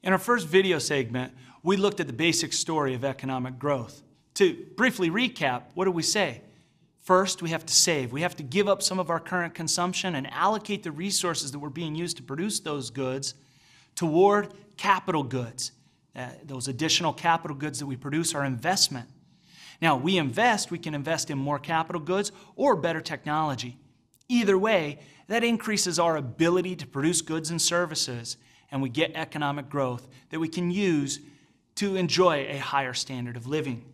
In our first video segment, we looked at the basic story of economic growth. To briefly recap, what did we say? First, we have to save. We have to give up some of our current consumption and allocate the resources that were being used to produce those goods toward capital goods. Those additional capital goods that we produce are investment. Now, we can invest in more capital goods or better technology. Either way, that increases our ability to produce goods and services, and we get economic growth that we can use to enjoy a higher standard of living.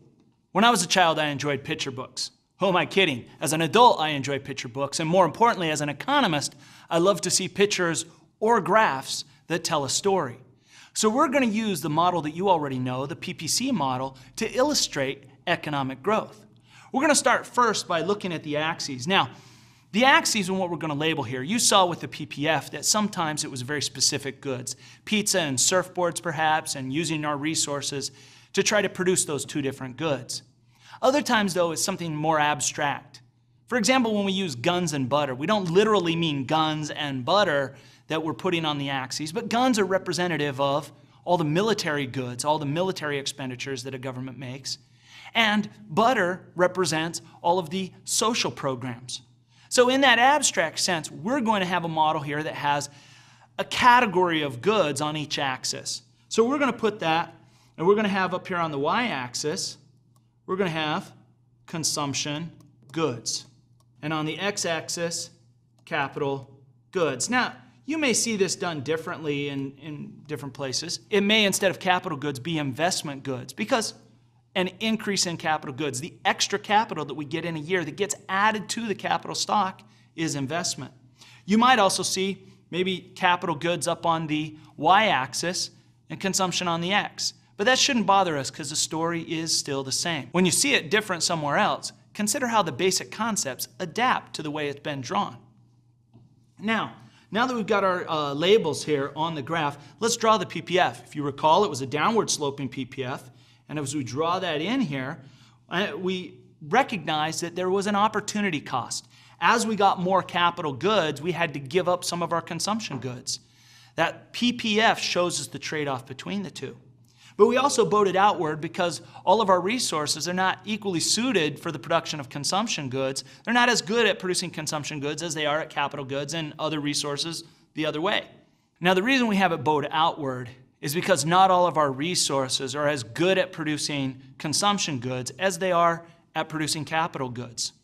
When I was a child, I enjoyed picture books. Who am I kidding? As an adult, I enjoy picture books, and more importantly, as an economist, I love to see pictures or graphs that tell a story. So we're going to use the model that you already know, the PPC model, to illustrate economic growth. We're going to start first by looking at the axes. Now, the axes and what we're going to label here, you saw with the PPF that sometimes it was very specific goods, pizza and surfboards perhaps, and using our resources to try to produce those two different goods. Other times, though, it's something more abstract. For example, when we use guns and butter, we don't literally mean guns and butter that we're putting on the axes, but guns are representative of all the military goods, all the military expenditures that a government makes, and butter represents all of the social programs. So in that abstract sense, we're going to have a model here that has a category of goods on each axis. So we're going to put that, and we're going to have up here on the y-axis, we're going to have consumption goods. And on the x-axis, capital goods. Now, you may see this done differently in different places. It may, instead of capital goods, be investment goods, because an increase in capital goods, the extra capital that we get in a year that gets added to the capital stock, is investment. You might also see maybe capital goods up on the y-axis and consumption on the x. But that shouldn't bother us because the story is still the same. When you see it different somewhere else, consider how the basic concepts adapt to the way it's been drawn. Now that we've got our labels here on the graph, let's draw the PPF. If you recall, it was a downward sloping PPF. And as we draw that in here, we recognize that there was an opportunity cost. As we got more capital goods, we had to give up some of our consumption goods. That PPF shows us the trade-off between the two. But we also bowed it outward because all of our resources are not equally suited for the production of consumption goods. They're not as good at producing consumption goods as they are at capital goods and other resources the other way. Now, the reason we have it bowed outward is because not all of our resources are as good at producing consumption goods as they are at producing capital goods.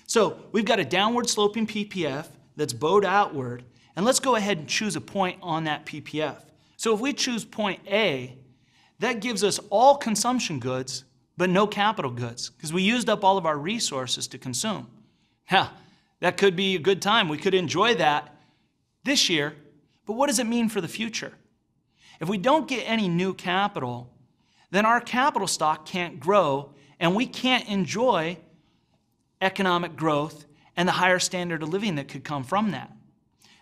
So we've got a downward sloping PPF that's bowed outward, and let's go ahead and choose a point on that PPF. So if we choose point A, that gives us all consumption goods, but no capital goods, because we used up all of our resources to consume. Now, that could be a good time. We could enjoy that this year, but what does it mean for the future? If we don't get any new capital, then our capital stock can't grow, and we can't enjoy economic growth and the higher standard of living that could come from that.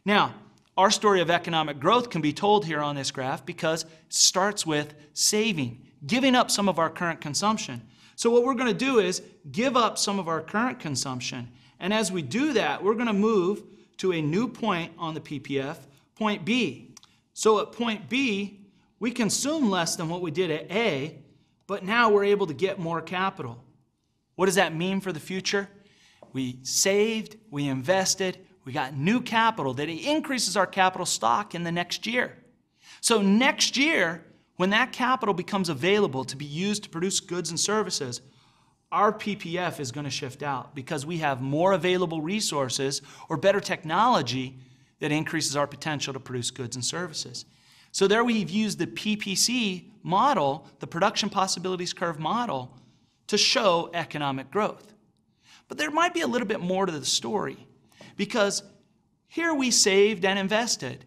Now, our story of economic growth can be told here on this graph because it starts with saving, giving up some of our current consumption. So what we're going to do is give up some of our current consumption, and as we do that, we're going to move to a new point on the PPF, point B. So at point B, we consume less than what we did at A, but now we're able to get more capital. What does that mean for the future? We saved, we invested, we got new capital that increases our capital stock in the next year. So next year, when that capital becomes available to be used to produce goods and services, our PPF is going to shift out because we have more available resources or better technology that increases our potential to produce goods and services. So there we've used the PPC model, the production possibilities curve model, to show economic growth. But there might be a little bit more to the story, because here we saved and invested,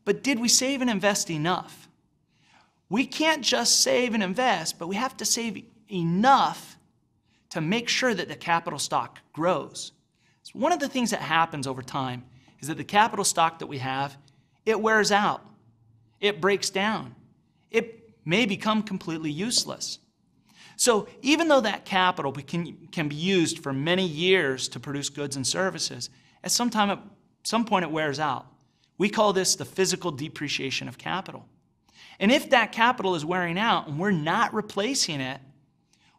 but did we save and invest enough? We can't just save and invest, but we have to save enough to make sure that the capital stock grows. So one of the things that happens over time is that the capital stock that we have, it wears out. It breaks down. It may become completely useless. So even though that capital can be used for many years to produce goods and services, at some point it wears out. We call this the physical depreciation of capital. And if that capital is wearing out and we're not replacing it,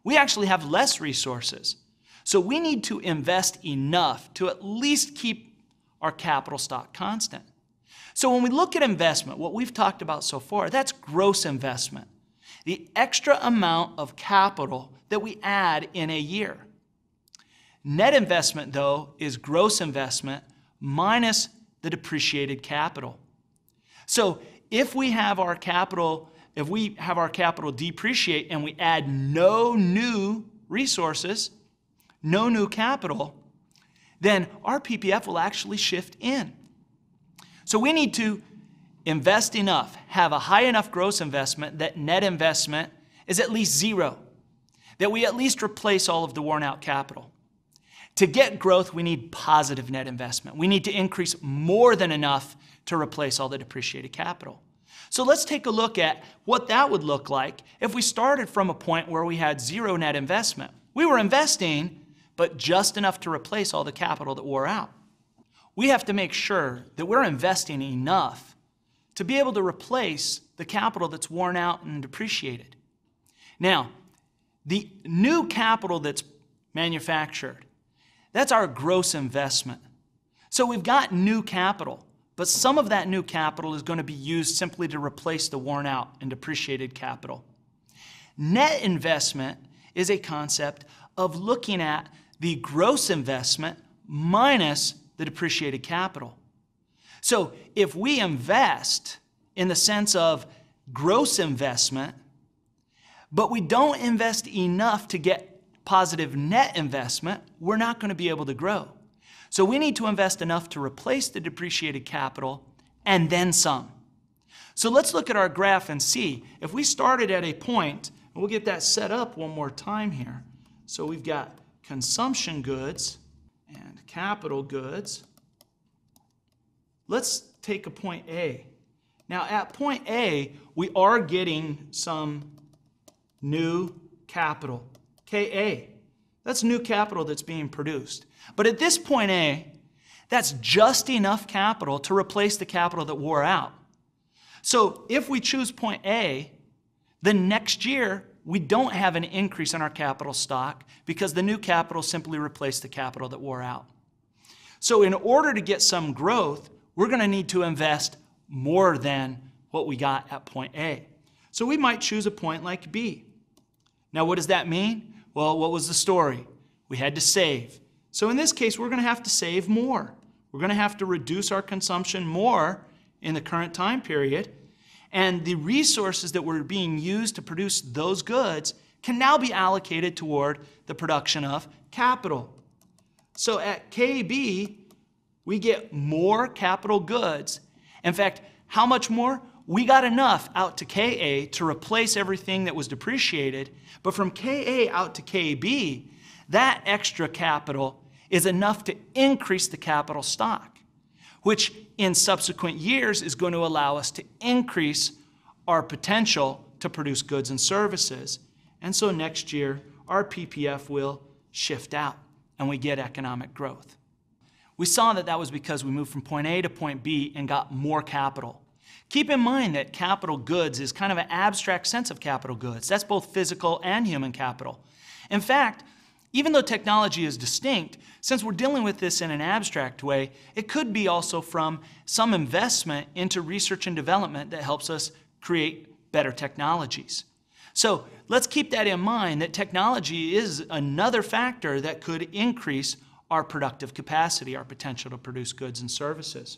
we actually have less resources. So we need to invest enough to at least keep our capital stock constant. So when we look at investment, what we've talked about so far, that's gross investment. The extra amount of capital that we add in a year. Net investment, though, is gross investment minus the depreciated capital. So if we have our capital depreciate and we add no new resources, no new capital, then our PPF will actually shift in. So we need to invest enough, have a high enough gross investment that net investment is at least zero, that we at least replace all of the worn out capital. To get growth, we need positive net investment. We need to increase more than enough to replace all the depreciated capital. So let's take a look at what that would look like if we started from a point where we had zero net investment. We were investing, but just enough to replace all the capital that wore out. We have to make sure that we're investing enough to be able to replace the capital that's worn out and depreciated. Now, the new capital that's manufactured, that's our gross investment. So we've got new capital, but some of that new capital is going to be used simply to replace the worn out and depreciated capital. Net investment is a concept of looking at the gross investment minus the depreciated capital. So if we invest in the sense of gross investment, but we don't invest enough to get positive net investment, we're not going to be able to grow. So we need to invest enough to replace the depreciated capital and then some. So let's look at our graph and see if we started at a point, and we'll get that set up one more time here. So we've got consumption goods and capital goods. Let's take a point A. Now at point A, we are getting some new capital, KA. That's new capital that's being produced. But at this point A, that's just enough capital to replace the capital that wore out. So if we choose point A, then next year we don't have an increase in our capital stock because the new capital simply replaced the capital that wore out. So in order to get some growth, we're going to need to invest more than what we got at point A. So we might choose a point like B. Now what does that mean? Well, what was the story? We had to save. So in this case, we're going to have to save more. We're going to have to reduce our consumption more in the current time period. And the resources that were being used to produce those goods can now be allocated toward the production of capital. So at KB, we get more capital goods. In fact, how much more? We got enough out to KA to replace everything that was depreciated, but from KA out to KB, that extra capital is enough to increase the capital stock, which in subsequent years is going to allow us to increase our potential to produce goods and services. And so next year, our PPF will shift out and we get economic growth. We saw that that was because we moved from point A to point B and got more capital. Keep in mind that capital goods is kind of an abstract sense of capital goods. That's both physical and human capital. In fact, even though technology is distinct, since we're dealing with this in an abstract way, it could be also from some investment into research and development that helps us create better technologies. So let's keep that in mind, that technology is another factor that could increase our productive capacity, our potential to produce goods and services.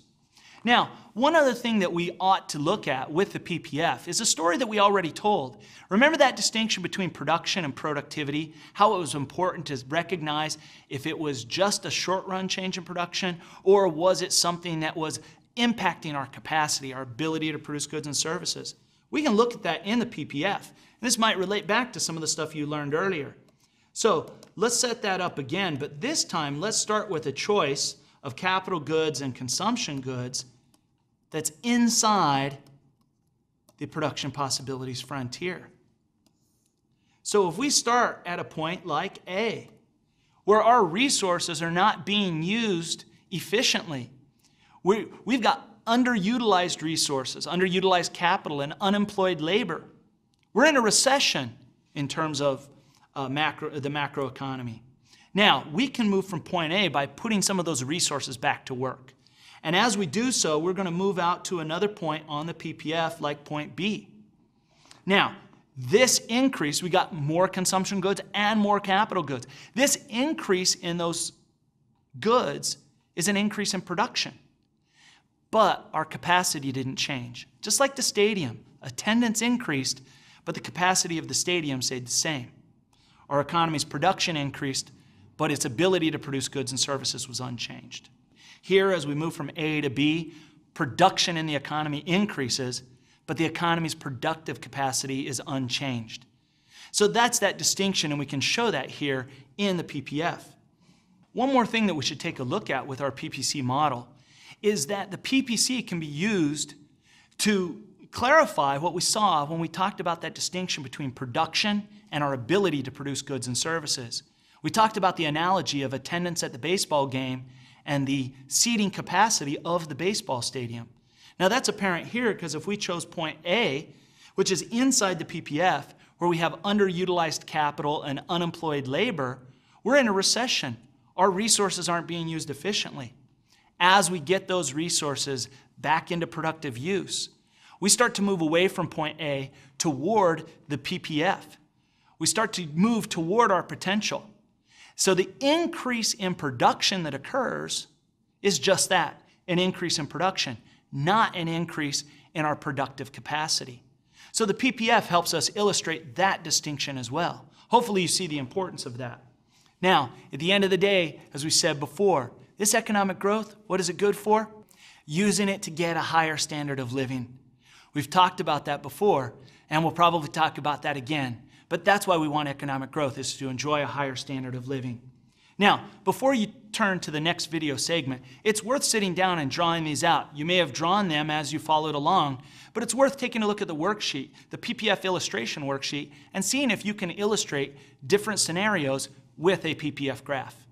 Now, one other thing that we ought to look at with the PPF is a story that we already told. Remember that distinction between production and productivity, how it was important to recognize if it was just a short-run change in production, or was it something that was impacting our capacity, our ability to produce goods and services? We can look at that in the PPF. And this might relate back to some of the stuff you learned earlier. So let's set that up again, but this time let's start with a choice of capital goods and consumption goods that's inside the production possibilities frontier. So if we start at a point like A, where our resources are not being used efficiently, we've got underutilized resources, underutilized capital, and unemployed labor. We're in a recession in terms of the macroeconomy. Now, we can move from point A by putting some of those resources back to work. And as we do so, we're going to move out to another point on the PPF like point B. Now, this increase, we got more consumption goods and more capital goods. This increase in those goods is an increase in production. But our capacity didn't change. Just like the stadium, attendance increased, but the capacity of the stadium stayed the same. Our economy's production increased, but its ability to produce goods and services was unchanged. Here, as we move from A to B, production in the economy increases, but the economy's productive capacity is unchanged. So that's that distinction, and we can show that here in the PPF. One more thing that we should take a look at with our PPC model is that the PPC can be used to clarify what we saw when we talked about that distinction between production and our ability to produce goods and services. We talked about the analogy of attendance at the baseball game and the seating capacity of the baseball stadium. Now that's apparent here because if we chose point A, which is inside the PPF, where we have underutilized capital and unemployed labor, we're in a recession. Our resources aren't being used efficiently. As we get those resources back into productive use, we start to move away from point A toward the PPF. We start to move toward our potential. So the increase in production that occurs is just that, an increase in production, not an increase in our productive capacity. So the PPF helps us illustrate that distinction as well. Hopefully you see the importance of that. Now, at the end of the day, as we said before, this economic growth, what is it good for? Using it to get a higher standard of living. We've talked about that before, and we'll probably talk about that again. But that's why we want economic growth, is to enjoy a higher standard of living. Now, before you turn to the next video segment, it's worth sitting down and drawing these out. You may have drawn them as you followed along, but it's worth taking a look at the worksheet, the PPF illustration worksheet, and seeing if you can illustrate different scenarios with a PPF graph.